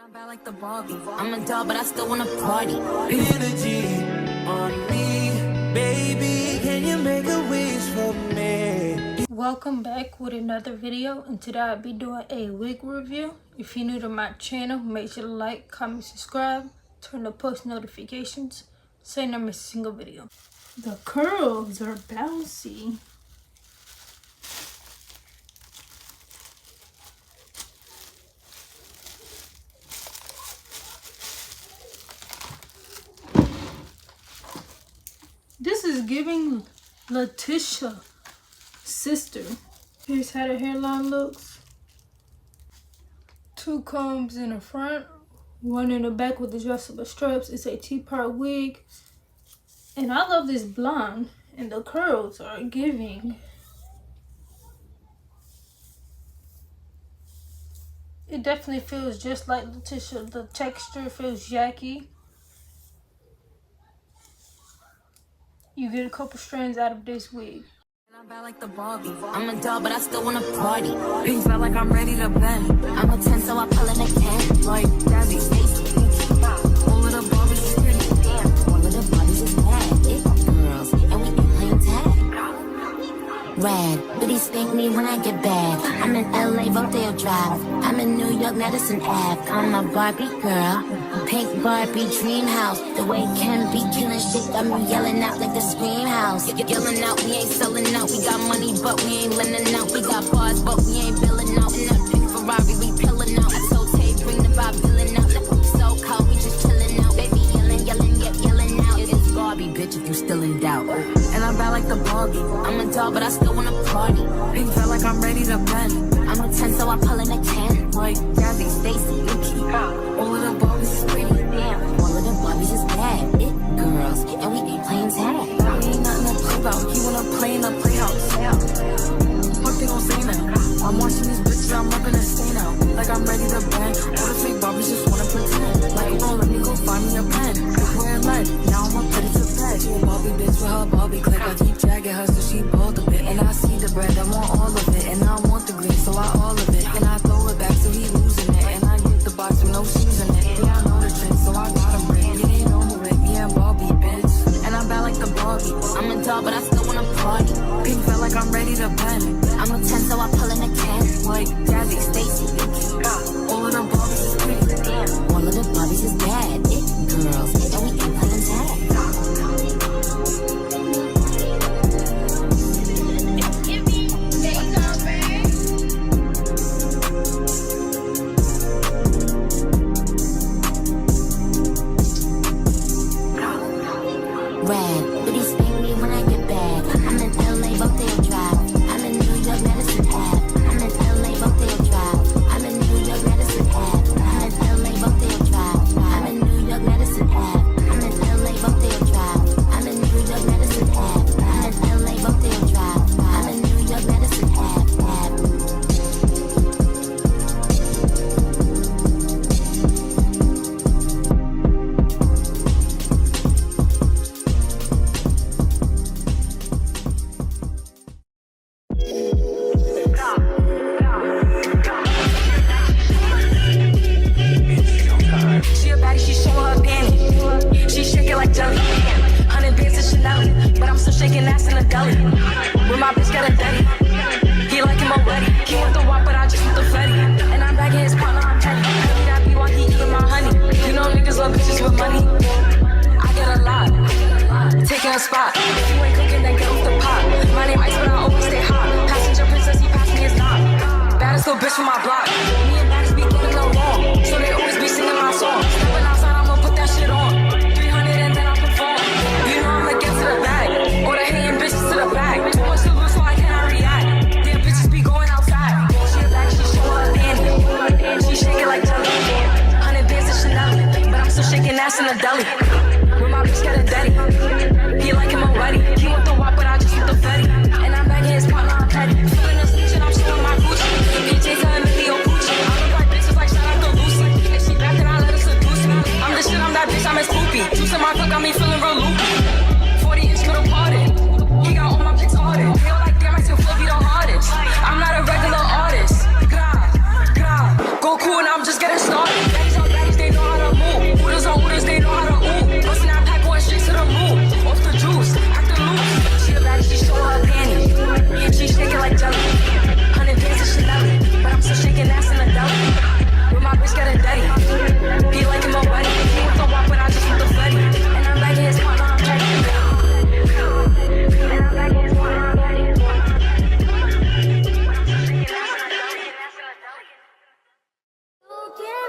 I'm like the Barbie. I'm a doll, but I still wanna party. Energy on me, baby. Can you make a wish for me? Welcome back with another video, and today I'll be doing a wig review. If you're new to my channel, make sure to like, comment, subscribe, turn on post notifications so you don't miss a single video. The curls are bouncy. This is giving Latisha sister. Here's how the hairline looks. 2 combs in the front, 1 in the back with adjustable straps. It's a 2-part wig. And I love this blonde, and the curls are giving. It definitely feels just like Latisha. The texture feels yucky. You get a couple strands out of this wig. I'm bad like the Barbie. I'm a doll, but I still wanna party. Pink felt like I'm ready to bend. I'm a 10, so I pull in a 10. Like Daddy, Stacy, all of the Barbies is pretty. Damn, all of the Barbies is bad. It girls, and we ain't playing tag. Red, but he spank me when I get bad. I'm in LA, Rodeo Drive. I'm in New York, Madison Ave. I'm a Barbie girl. Pink Barbie dream house. The way Ken be killing shit got me yelling out like the scream house. Yelling out, we ain't selling out. We got money, but we ain't lending out. We got bars, but we ain't billing out. In that pink Ferrari, we pillin' out. I told Tay, bring the vibe, billing out. So cold, we just chillin' out. Baby yelling, yelling, yep, yelling out. It's Barbie, bitch, if you still in doubt. And I'm bad like the Barbie. I'm a doll, but I still wanna party. Pink felt like I'm ready to bend. I'm a 10, so I pull in a 10. Like Daddy, Stacy, Nikki. All of the Barbies is pretty. Damn, all of the Barbies is bad. It girls, and we ain't playing tag. We ain't nothing to play about. He wanna play in the playhouse. What they gon' say now? I'm watching these bitches, I'm up in a stay now. Like I'm ready to bend. All the fake Barbies just wanna pretend. Like, oh, let me go find me a pen. We're in life, now I'ma put it to bed. She a Barbie bitch with her Barbie clip. I keep dragging her so she bald a bit. And I see the bread, I want all of it. And I want the green, so I all of it. And I throw it back so he losing it. And I get the box with no shoes in it. Yeah, I know the trick, so I got him rigged. He ain't over it, me and Barbie, bitch. And I'm bad like the Barbie. I'm a doll, but I still wanna party. Pink felt like I'm ready to bend. I'm a 10, so I pull in a 10. Like Daddy, Stacy, all of the Barbies is pretty. Damn, all of the Barbies is bad. It girls, and we ain't playing tag. Red, but he spank me when I get bad. I'm in LA, Rodeo Drive. I'm in New York, Madison Ave. I'm in LA, Rodeo Drive. I'm in New York, Madison Ave. I'm in LA, Rodeo Drive. I'm in New York, Madison Ave. I'm in LA, Rodeo Drive. I'm in New York, Madison Ave. I'm in LA, Rodeo Drive. I'm in New York, Madison Ave. She a baddie, she showing her panties. She shaking like jelly. 100 bands of Chanel, but I'm still shaking ass in the deli. With my bitch got a daddy. He like him already. He want the walk, but I just want the fatty. And I'm back in his partner, I'm petty. I need that be while he eating my honey. You know niggas love bitches with money. I get a lot. Taking a spot. If you ain't cooking, then get off the pot. My name Ice, but I always stay hot. Passenger princess, he passed me his knob. Baddest little bitch from my block. Me and Baddest be getting along, so they always be singing my song. Stepping outside, I'ma put that shit on. 300 and then I perform. You know I'ma get to the bag. All the hating bitches to the back. Too much to lose, so I cannot react. Damn bitches be going outside. She a back, she showing her panties. She shaking like jelly. 100 bands of Chanel, but I'm still shaking ass in the deli. With my bitch got a daddy. He like him already. He want the walk, but I just want the fatty. And I'm back in his partner, I'm petty. Feeling the snitch and I'm showing my Gucci. PJ's telling me Leo Gucci. I look like bitches like shout out to Lucy. If she back, then I let her seduce me. I'm the shit, I'm that bitch, I'm his poopy. Juice in my cup got me feeling real loopy. 40-inch middle parted. He got all my pics ordered. Feel like damn, I still feel be the hardest. I'm not a regular artist. Gra, gra. Go cool and I'm just getting started.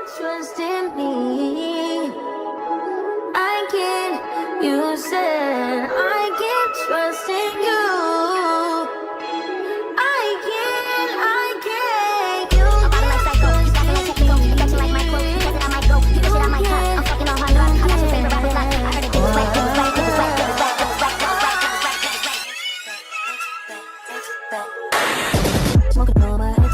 can't trust in me. I can't, you said I can't trust in you. I can't, you can't trust in me. You can't, smoking on my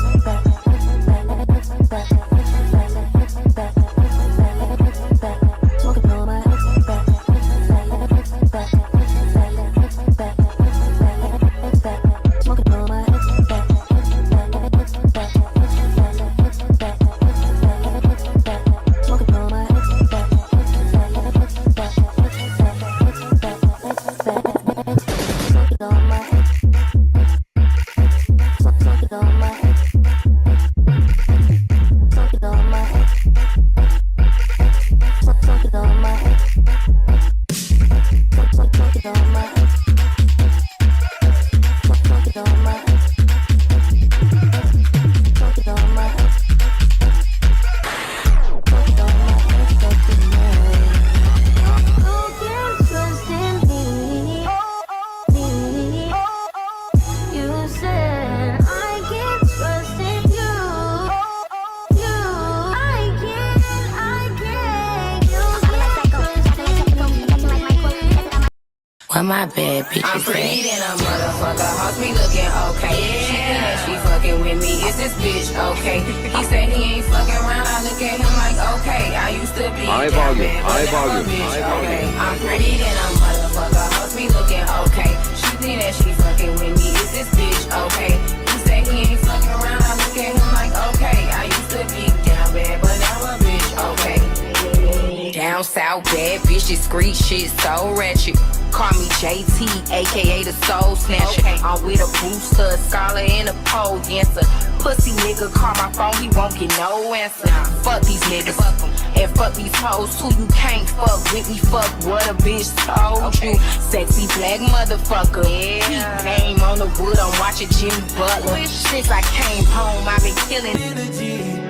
Where my bad bitches I'm pretty at? than a motherfucker, hoes be looking okay. She think that she fucking with me, is this bitch okay? He said he ain't fucking around, I look at him like okay. I used to be High that volume, bad, but high now volume, a bitch high volume. okay. I'm pretty than a motherfucker, hoes be looking okay. She think that she fucking with me, is this bitch okay? He said he ain't fucking around, I look at him like okay. I used to be down bad, but now a bitch okay. Down south, bad bitches, street shit so ratchet. Call me JT, aka the soul snatcher. I'm with a booster, a scholar, and a pole dancer. Pussy nigga call my phone, he won't get no answer. Fuck these niggas, and fuck these hoes too. You can't fuck with me, fuck what a bitch told you. Sexy black motherfucker, yeah. Name on the wood, I'm watching Jimmy Butler. Since I came home, I've been killing Energy.